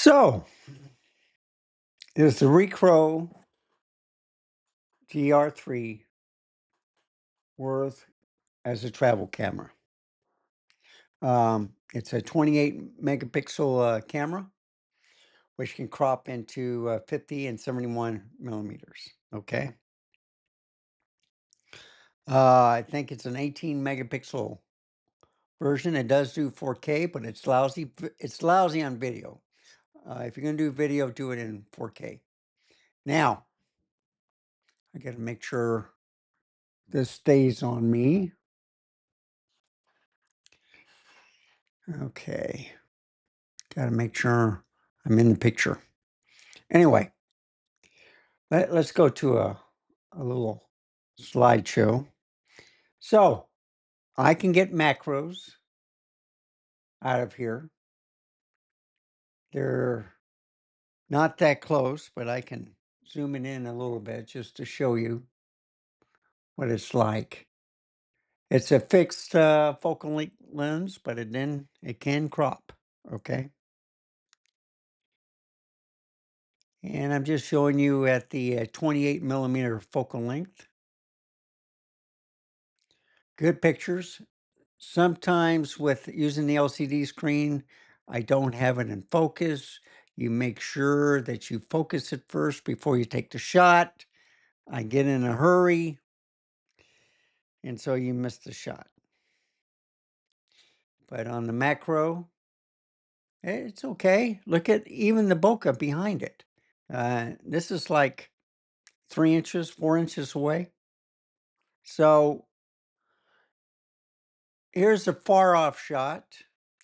So, is the Ricoh GR3 worth as a travel camera? It's a 28 megapixel camera, which can crop into 50 and 71 millimeters. Okay. I think it's an 18 megapixel version. It does do 4K, but it's lousy. It's lousy on video. If you're going to do video, do it in 4K. Now, I got to make sure this stays on me. Okay. Got to make sure I'm in the picture. Anyway, let's go to a little slideshow. So I can get macros out of here. They're not that close, but I can zoom it in a little bit just to show you what it's like. It's a fixed focal length lens, but it can crop. Okay. And I'm just showing you at the 28 millimeter focal length. Good pictures. Sometimes with using the LCD screen, I don't have it in focus. You make sure that you focus it first before you take the shot. I get in a hurry, and so you miss the shot. But on the macro, it's okay. Look at even the bokeh behind it. This is like 3 inches, 4 inches away. So here's a far off shot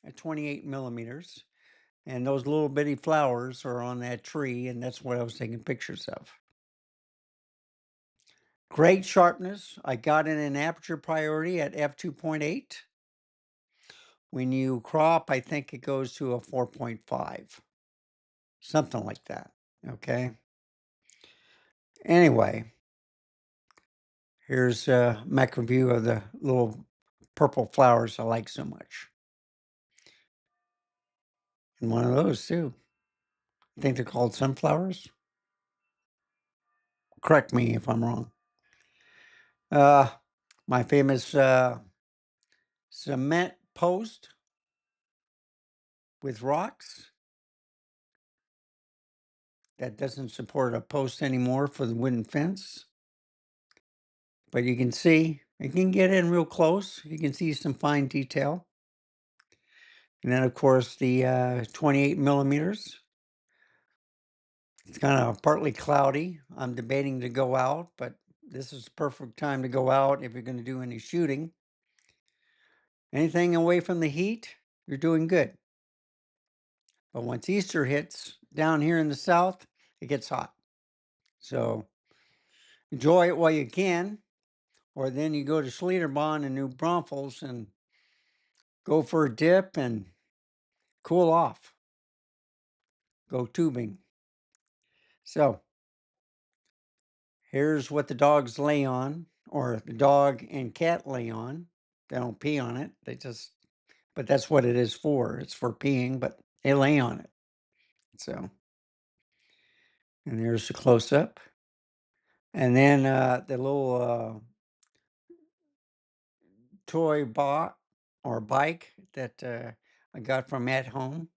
at 28 millimeters. And those little bitty flowers are on that tree, and that's what I was taking pictures of. Great sharpness. I got it in aperture priority at f2.8. When you crop, I think it goes to a 4.5, something like that. Okay. Anyway, here's a macro view of the little purple flowers I like so much. And one of those too. I think they're called sunflowers. Correct me if I'm wrong. My famous cement post with rocks that doesn't support a post anymore for the wooden fence. But you can see, you can get in real close. You can see some fine detail. And then, of course, the 28 millimeters. It's kind of partly cloudy. I'm debating to go out, but this is the perfect time to go out if you're going to do any shooting. Anything away from the heat, you're doing good. But once Easter hits down here in the south, it gets hot. So enjoy it while you can, or then you go to Schlitterbahn in New Braunfels and go for a dip and cool off. Go tubing. So here's what the dogs lay on, or the dog and cat lay on. They don't pee on it. But that's what it is for. It's for peeing, but they lay on it. So, and there's the close up. And then the little toy bot or bike that I got from At Home,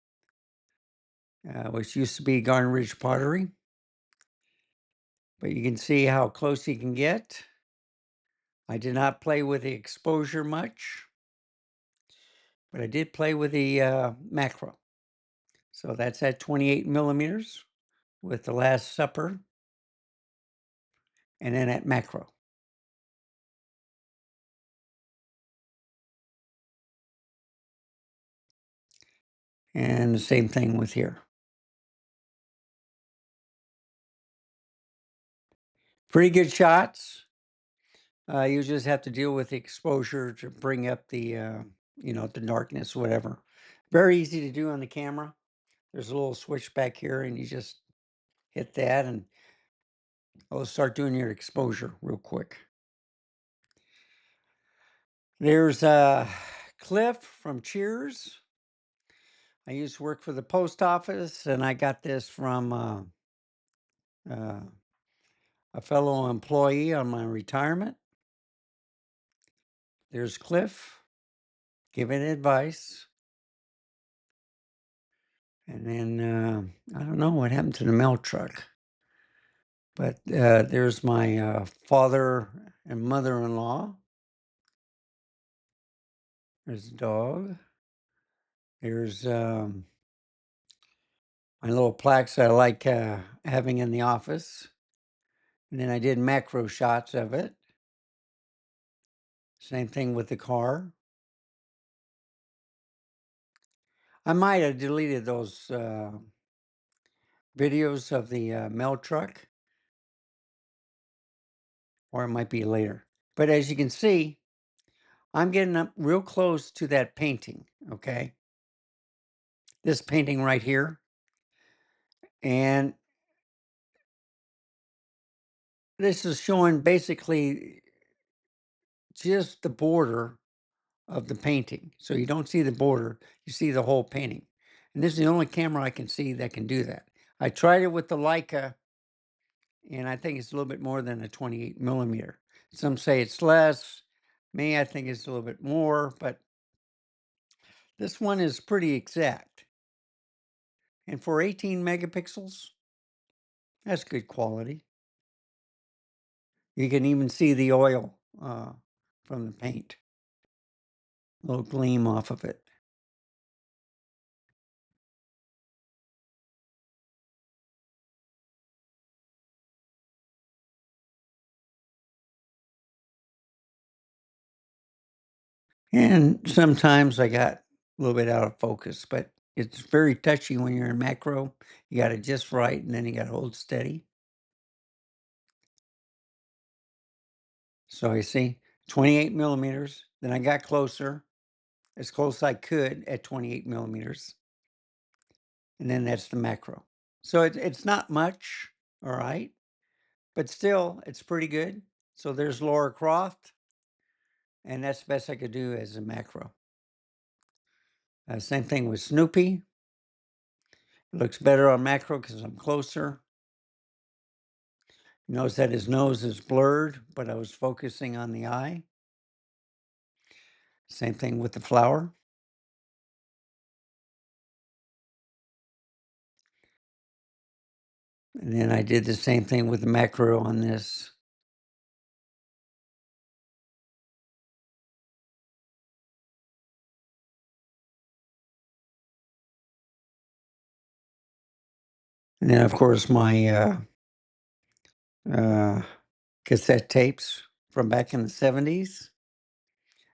which used to be Garden Ridge Pottery. But you can see how close you can get. I did not play with the exposure much, but I did play with the macro. So that's at 28 millimeters with the Last Supper, and then at macro. And the same thing with here. Pretty good shots. You just have to deal with the exposure to bring up the, the darkness, whatever. Very easy to do on the camera. There's a little switch back here, and you just hit that, and it'll start doing your exposure real quick. There's Cliff from Cheers. I used to work for the post office, and I got this from uh, a fellow employee on my retirement. There's Cliff giving advice. And then I don't know what happened to the mail truck. But there's my father and mother-in-law. There's a dog. There's my little plaques I like having in the office. And then I did macro shots of it. Same thing with the car. I might have deleted those videos of the mail truck, or it might be later. But as you can see, I'm getting up real close to that painting, okay? This painting right here. And this is showing basically just the border of the painting. So you don't see the border, you see the whole painting. And this is the only camera I can see that can do that. I tried it with the Leica, and I think it's a little bit more than a 28 millimeter. Some say it's less. Me, I think it's a little bit more, but this one is pretty exact. And for 18 megapixels, that's good quality. You can even see the oil from the paint. A little gleam off of it. And sometimes I got a little bit out of focus, but it's very touchy when you're in macro. You got it just right, and then you got to hold steady. So you see, 28 millimeters. Then I got closer, as close as I could at 28 millimeters. And then that's the macro. So it's not much, all right, but still, it's pretty good. So there's Laura Croft, and that's the best I could do as a macro. Same thing with Snoopy. It looks better on macro because I'm closer. Notice that his nose is blurred, but I was focusing on the eye. Same thing with the flower. And then I did the same thing with the macro on this. And then, of course, my cassette tapes from back in the 70s.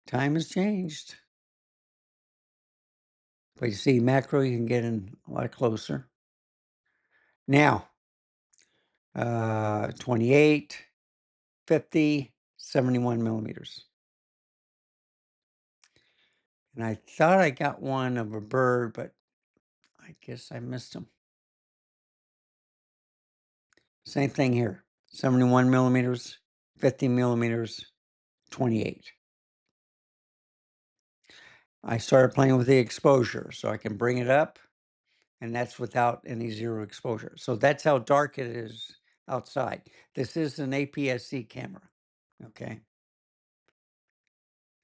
Time has changed. But you see, macro, you can get in a lot closer. Now, 28, 50, 71 millimeters. And I thought I got one of a bird, but I guess I missed him. Same thing here, 71 millimeters, 50 millimeters, 28. I started playing with the exposure so I can bring it up, and that's without any zero exposure. So that's how dark it is outside. This is an APS-C camera, okay?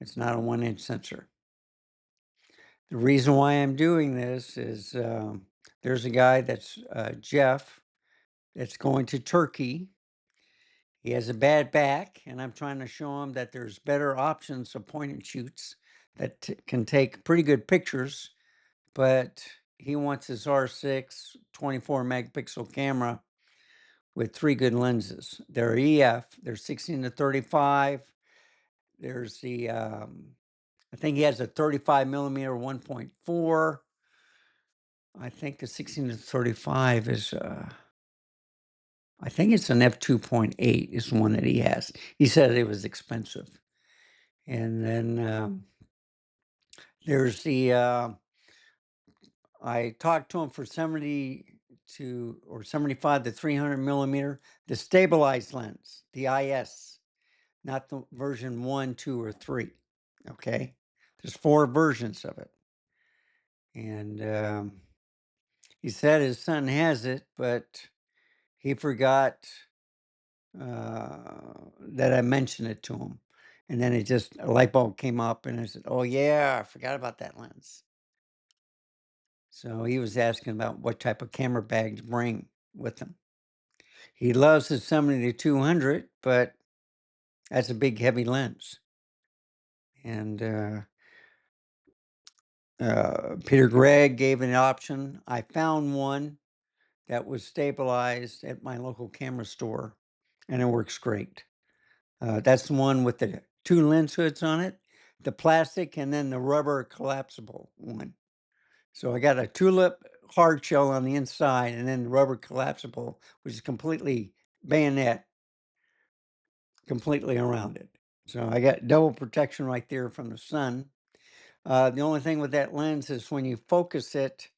It's not a 1-inch sensor. The reason why I'm doing this is there's a guy that's Jeff that's going to Turkey. He has a bad back, and I'm trying to show him that there's better options of point and shoots that can take pretty good pictures, but he wants his R6 24 megapixel camera with 3 good lenses. They're EF, they're 16 to 35. There's the, I think he has a 35 millimeter 1.4. I think the 16 to 35 is, I think it's an f2.8 is the one that he has. He said it was expensive. And then there's the, I talked to him for 70 to or 75 to 300 millimeter, the stabilized lens, the IS, not the version 1, 2, or 3. Okay. There's 4 versions of it. And he said his son has it, but he forgot that I mentioned it to him. And then a light bulb came up, and I said, "Oh, yeah, I forgot about that lens." So he was asking about what type of camera bag to bring with him. He loves his 70-200, but that's a big, heavy lens. And Peter Gregg gave an option. I found one that was stabilized at my local camera store, and it works great. That's the one with the two lens hoods on it, the plastic, and then the rubber collapsible one. So I got a tulip hard shell on the inside, and then the rubber collapsible, which is completely bayonet, completely around it. So I got double protection right there from the sun. The only thing with that lens is when you focus it,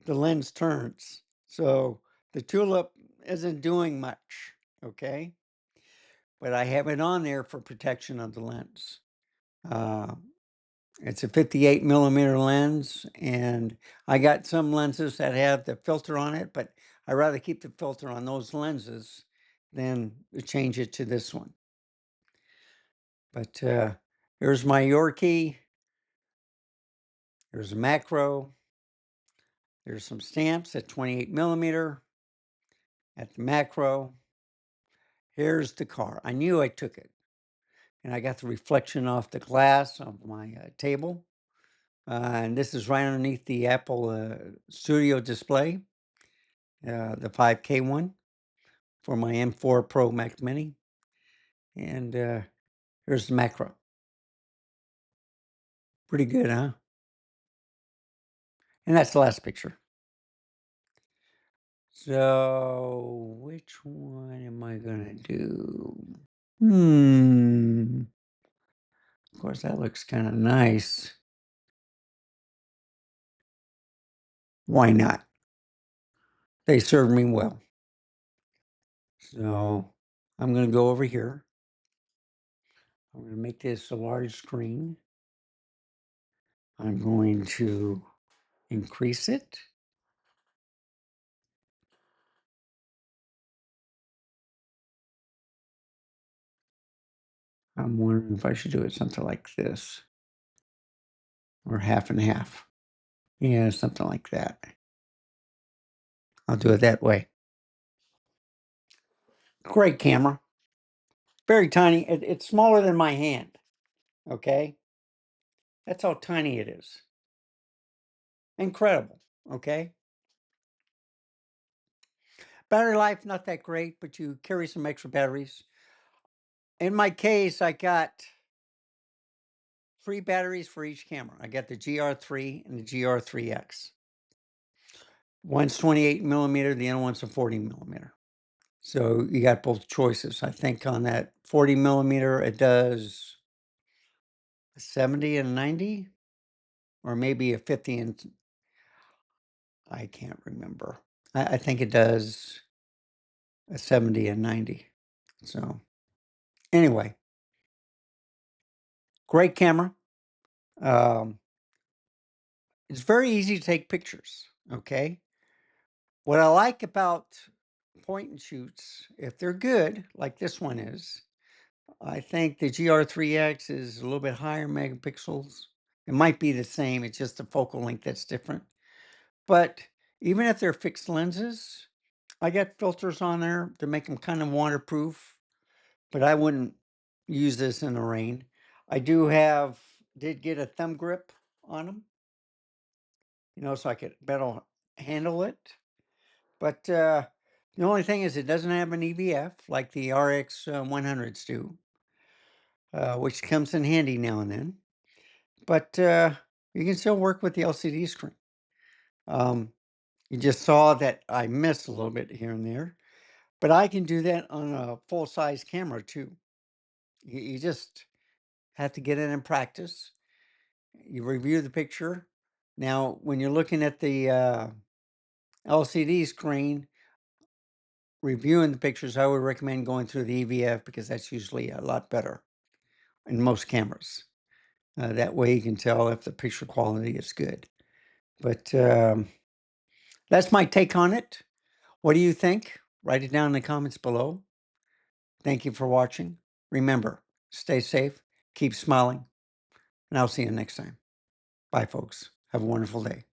the lens turns. So the tulip isn't doing much, okay? But I have it on there for protection of the lens. Uh, it's a 58 millimeter lens, and I got some lenses that have the filter on it, but I rather keep the filter on those lenses than to change it to this one. But here's my Yorkie. There's a macro. There's some stamps at 28 millimeter at the macro. Here's the car. I knew I took it, and I got the reflection off the glass of my table. And this is right underneath the Apple Studio display, the 5K one for my M4 Pro Mac Mini. And here's the macro. Pretty good, huh? And that's the last picture. So which one am I gonna do? Of course, that looks kind of nice. Why not? They served me well. So I'm going to go over here. I'm going to make this a large screen. I'm going to increase it. I'm wondering if I should do it something like this, or half and half. Yeah, something like that. I'll do it that way. Great camera. Very tiny. It's smaller than my hand. Okay. That's how tiny it is. Incredible. Okay. Battery life, not that great, but you carry some extra batteries. In my case, I got 3 batteries for each camera. I got the GR3 and the GR3X. One's 28 millimeter, the other one's a 40 millimeter. So you got both choices. I think on that 40 millimeter, it does a 70 and 90, or maybe a 50 and I can't remember. I think it does a 70 and 90. So anyway, great camera. Um, it's very easy to take pictures. Okay. What I like about point and shoots, if they're good, like this one is, I think the GR3X is a little bit higher megapixels. It might be the same, it's just the focal length that's different. But even if they're fixed lenses, I got filters on there to make them kind of waterproof, but I wouldn't use this in the rain. I did get a thumb grip on them, so I could better handle it. But the only thing is it doesn't have an EVF like the RX 100s do, which comes in handy now and then. But you can still work with the LCD screen. Um, you just saw that I missed a little bit here and there, but I can do that on a full-size camera too. You just have to get in and practice. You review the picture. Now, when you're looking at the LCD screen, reviewing the pictures, I would recommend going through the EVF because that's usually a lot better in most cameras. That way you can tell if the picture quality is good. But that's my take on it. What do you think? Write it down in the comments below. Thank you for watching. Remember, stay safe, keep smiling, and I'll see you next time. Bye, folks. Have a wonderful day.